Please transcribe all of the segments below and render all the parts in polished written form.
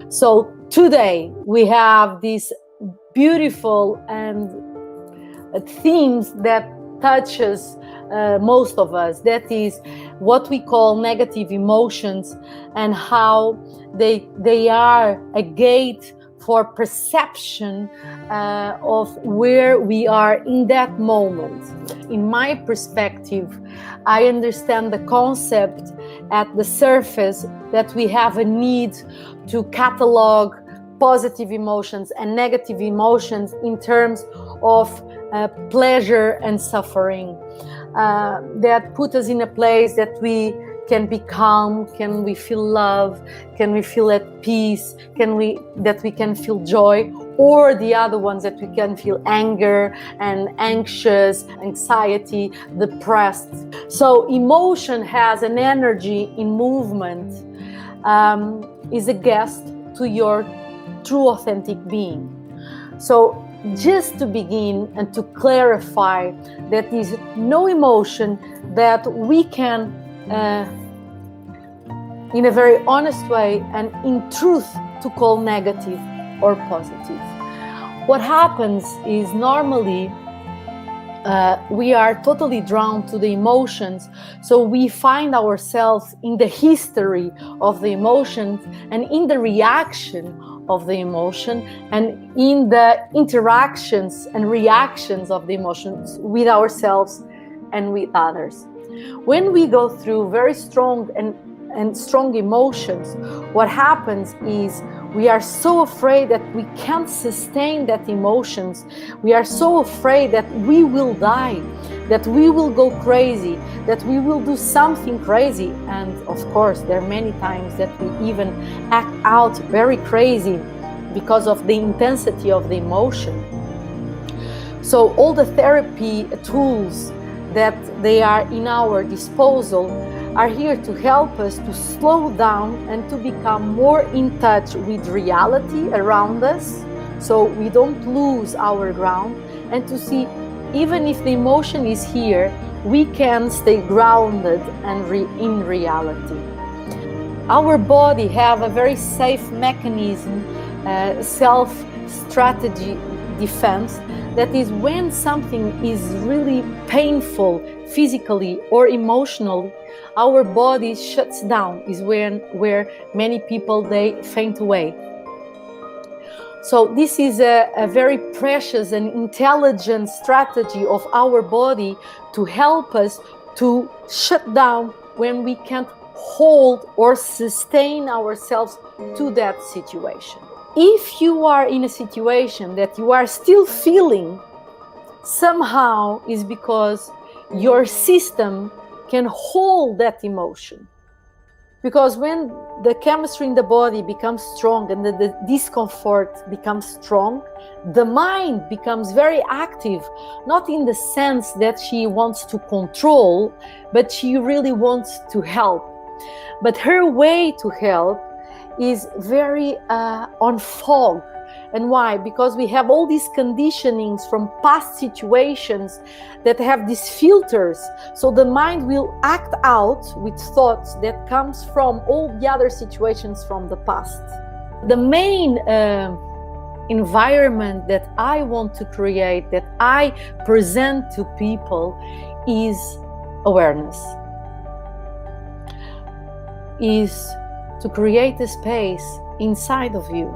So today we have these beautiful and themes that touches most of us. That is what we call negative emotions, and how they are a gate for perception of where we are in that moment. In my perspective, I understand the concept at the surface that we have a need to catalog positive emotions and negative emotions in terms of pleasure and suffering, that put us in a place that we can be calm, can we feel love, can we feel at peace, that we can feel joy, or the other ones that we can feel anger and anxious, anxiety, depressed. So emotion has an energy in movement, is a guest to your true authentic being. So just to begin and to clarify, that is no emotion that we can in a very honest way and in truth to call negative or positive. What happens is normally we are totally drawn to the emotions, so we find ourselves in the history of the emotions and in the reaction of the emotion and in the interactions and reactions of the emotions with ourselves and with others. When we go through very strong and strong emotions, what happens is we are so afraid that we can't sustain that emotions. We are so afraid that we will die, that we will go crazy, that we will do something crazy. And of course, there are many times that we even act out very crazy because of the intensity of the emotion. So all the therapy tools that they are in our disposal are here to help us to slow down and to become more in touch with reality around us, so we don't lose our ground, and to see, even if the emotion is here, we can stay grounded and in reality. Our body have a very safe mechanism, self-strategy defense, that is when something is really painful physically or emotionally, our body shuts down, is where many people, they faint away. So this is a very precious and intelligent strategy of our body to help us to shut down when we can't hold or sustain ourselves to that situation. If you are in a situation that you are still feeling, somehow is because your system can hold that emotion. Because when the chemistry in the body becomes strong and the discomfort becomes strong, the mind becomes very active, not in the sense that she wants to control, but she really wants to help. But her way to help is very on fog. And why? Because we have all these conditionings from past situations that have these filters. So the mind will act out with thoughts that comes from all the other situations from the past. The main environment that I want to create, that I present to people, is awareness. Is to create a space inside of you,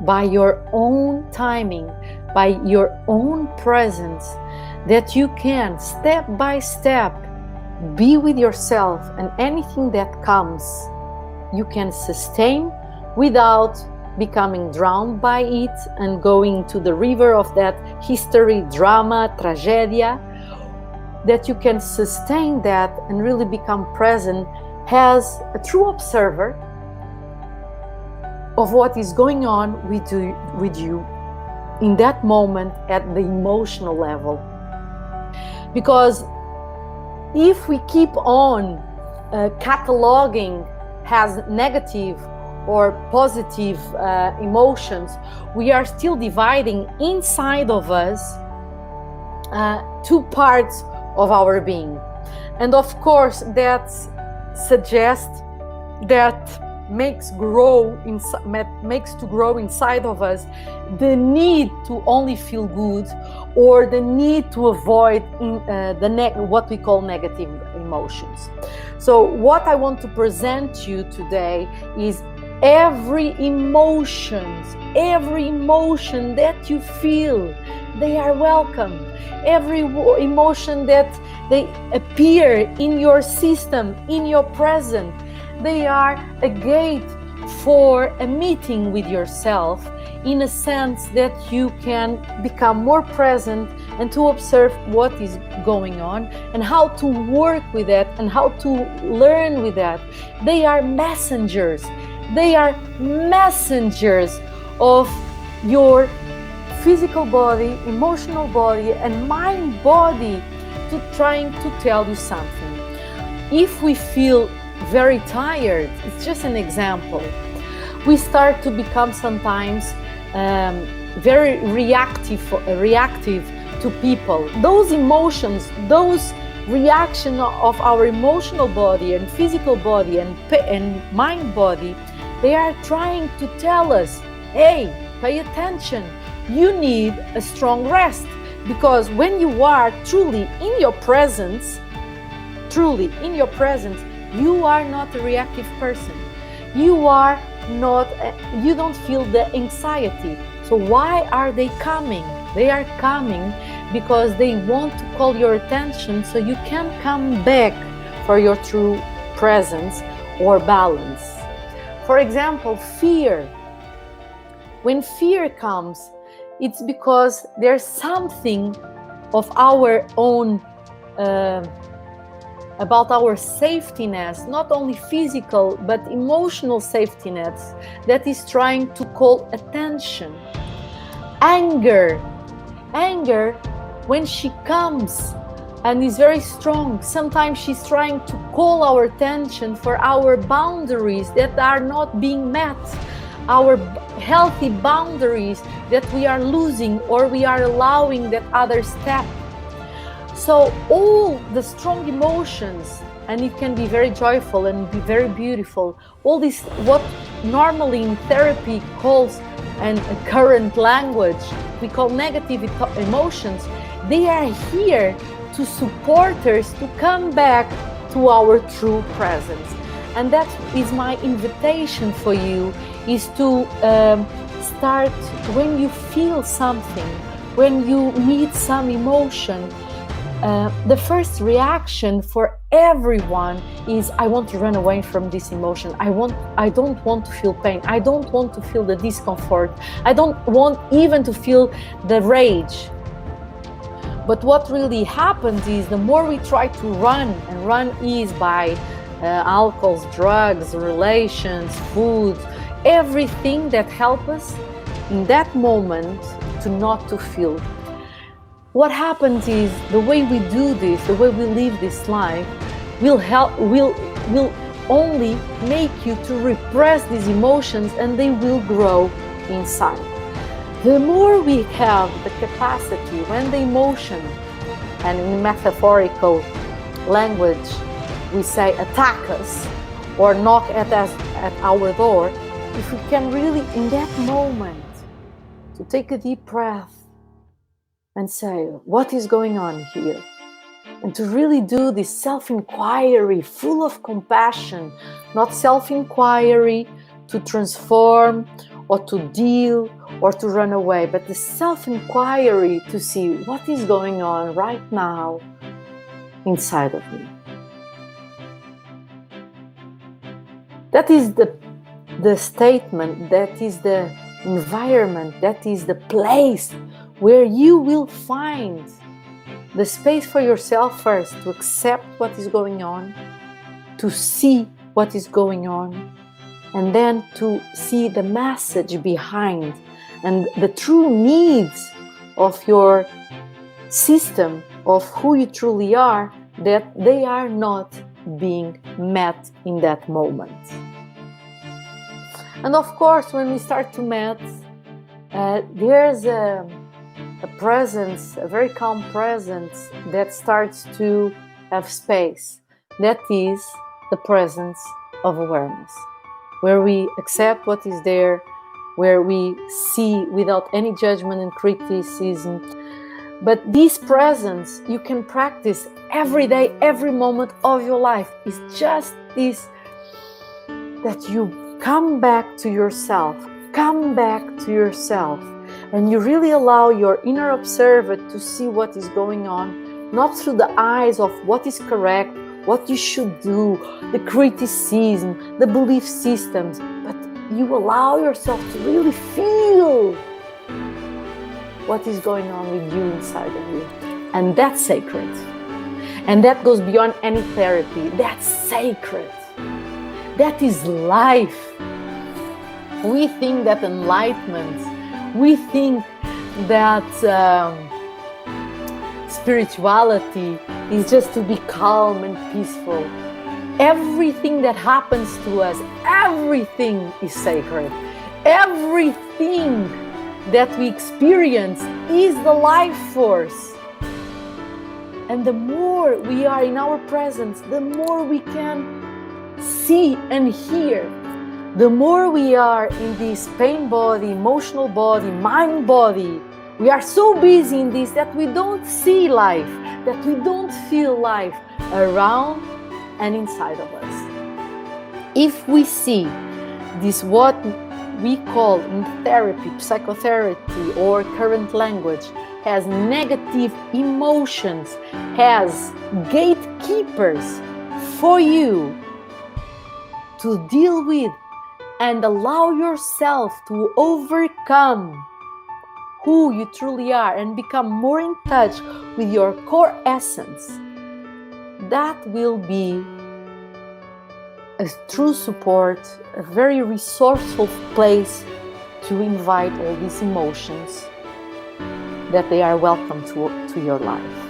by your own timing, by your own presence, that you can step by step be with yourself, and anything that comes you can sustain without becoming drowned by it and going to the river of that history, drama, tragedia. That you can sustain that and really become present as a true observer of what is going on with you in that moment at the emotional level. Because if we keep on cataloging as negative or positive emotions, we are still dividing inside of us two parts of our being. And of course that suggests that makes to grow inside of us the need to only feel good, or the need to avoid what we call negative emotions. So what I want to present to you today is every emotion that you feel, they are welcome. Every emotion that they appear in your system, in your present, they are a gate for a meeting with yourself, in a sense that you can become more present and to observe what is going on and how to work with that and how to learn with that. They are messengers. They are messengers of your physical body, emotional body, and mind body to trying to tell you something. If we feel very tired, it's just an example, we start to become sometimes very reactive to people. Those emotions, those reaction of our emotional body and physical body and mind body, they are trying to tell us, hey, pay attention, you need a strong rest. Because when you are truly in your presence, you are not a reactive person. You don't feel the anxiety. So why are they coming? They are coming because they want to call your attention so you can come back for your true presence or balance. For example, fear. When fear comes, it's because there's something of our own about our safety nets, not only physical but emotional safety nets, that is trying to call attention. Anger, when she comes and is very strong, sometimes she's trying to call our attention for our boundaries that are not being met, our healthy boundaries that we are losing or we are allowing that others step. So all the strong emotions, and it can be very joyful and be very beautiful, all this, what normally in therapy calls, and a current language we call negative emotions, they are here to support us to come back to our true presence. And that is my invitation for you, is to start, when you feel something, when you meet some emotion, the first reaction for everyone is, I want to run away from this emotion. I don't want to feel pain. I don't want to feel the discomfort. I don't want even to feel the rage. But what really happens is, the more we try to run, and run is by alcohol, drugs, relations, food, everything that helps us in that moment to not to feel. What happens is, the way we do this, the way we live this life, will only make you to repress these emotions, and they will grow inside. The more we have the capacity, when the emotion, and in metaphorical language we say attack us or knock at us at our door, if we can really in that moment to take a deep breath and say, what is going on here? And to really do this self-inquiry full of compassion, not self-inquiry to transform or to deal or to run away, but the self-inquiry to see what is going on right now inside of me. That is the statement, that is the environment, that is the place where you will find the space for yourself first to accept what is going on, to see what is going on, and then to see the message behind and the true needs of your system, of who you truly are, that they are not being met in that moment. And of course, when we start to meet, there's a presence, a very calm presence that starts to have space. That is the presence of awareness. where we accept what is there, where we see without any judgment and criticism. But this presence you can practice every day, every moment of your life. It's just this, that you come back to yourself, and you really allow your inner observer to see what is going on, not through the eyes of what is correct, what you should do, the criticism, the belief systems, but you allow yourself to really feel what is going on with you inside of you. And that's sacred. And that goes beyond any therapy. That's sacred. That is life. We think that enlightenment, we think that spirituality is just to be calm and peaceful. Everything that happens to us, everything is sacred. Everything that we experience is the life force. And the more we are in our presence, the more we can see and hear. The more we are in this pain body, emotional body, mind body, we are so busy in this that we don't see life, that we don't feel life around and inside of us. If we see this, what we call in therapy, psychotherapy, or current language, as negative emotions, as gatekeepers for you to deal with, and allow yourself to overcome who you truly are and become more in touch with your core essence, that will be a true support, a very resourceful place to invite all these emotions, that they are welcome to your life.